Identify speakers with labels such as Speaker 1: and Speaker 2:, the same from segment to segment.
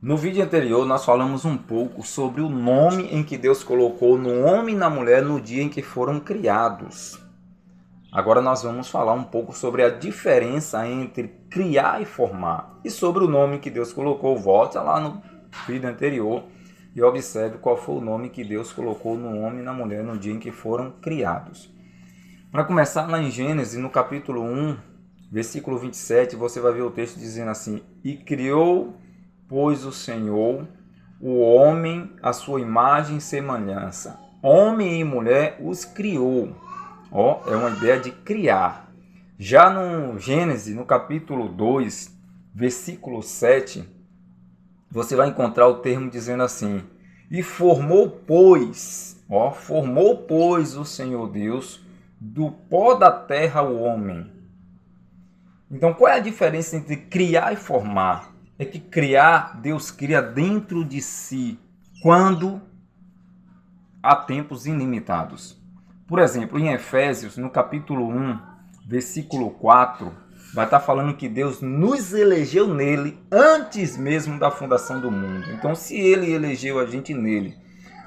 Speaker 1: No vídeo anterior, nós falamos um pouco sobre o nome em que Deus colocou no homem e na mulher no dia em que foram criados. Agora nós vamos falar um pouco sobre a diferença entre criar e formar. E sobre o nome que Deus colocou. Volte lá no vídeo anterior e observe qual foi o nome que Deus colocou no homem e na mulher no dia em que foram criados. Para começar, lá em Gênesis, no capítulo 1, versículo 27, você vai ver o texto dizendo assim: E criou, pois, o Senhor, o homem, à sua imagem e semelhança. Homem e mulher os criou. É uma ideia de criar. Já no Gênesis, no capítulo 2, versículo 7, você vai encontrar o termo dizendo assim: E formou, pois o Senhor Deus do pó da terra o homem. Então, qual é a diferença entre criar e formar? É que criar, Deus cria dentro de si quando há tempos ilimitados. Por exemplo, em Efésios, no capítulo 1, versículo 4, vai estar falando que Deus nos elegeu nele antes mesmo da fundação do mundo. Então, se ele elegeu a gente nele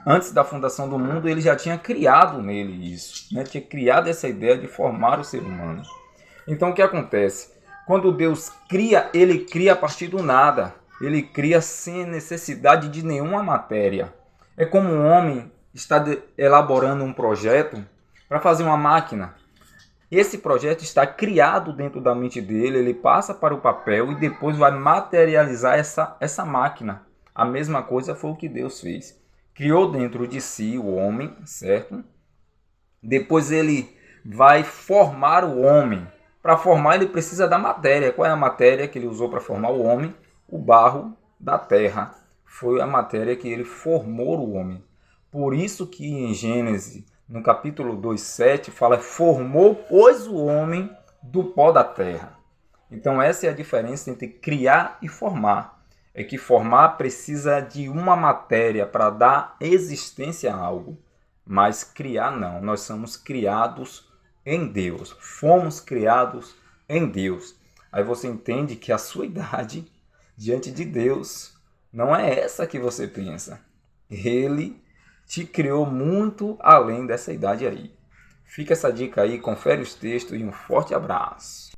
Speaker 1: antes da fundação do mundo, ele já tinha criado nele isso, né? Tinha criado essa ideia de formar o ser humano. Então, o que acontece? Quando Deus cria, ele cria a partir do nada. Ele cria sem necessidade de nenhuma matéria. É como um homem está elaborando um projeto para fazer uma máquina. Esse projeto está criado dentro da mente dele, ele passa para o papel e depois vai materializar essa máquina. A mesma coisa foi o que Deus fez. Criou dentro de si o homem, certo? Depois ele vai formar o homem. Para formar ele precisa da matéria. Qual é a matéria que ele usou para formar o homem? O barro da terra. Foi a matéria que ele formou o homem. Por isso que em Gênesis, no capítulo 2:7, fala: formou, pois, o homem do pó da terra. Então essa é a diferença entre criar e formar. É que formar precisa de uma matéria para dar existência a algo. Mas criar não. Nós somos criados em Deus. Fomos criados em Deus. Aí você entende que a sua idade diante de Deus não é essa que você pensa. Ele te criou muito além dessa idade aí. Fica essa dica aí, confere os textos e um forte abraço.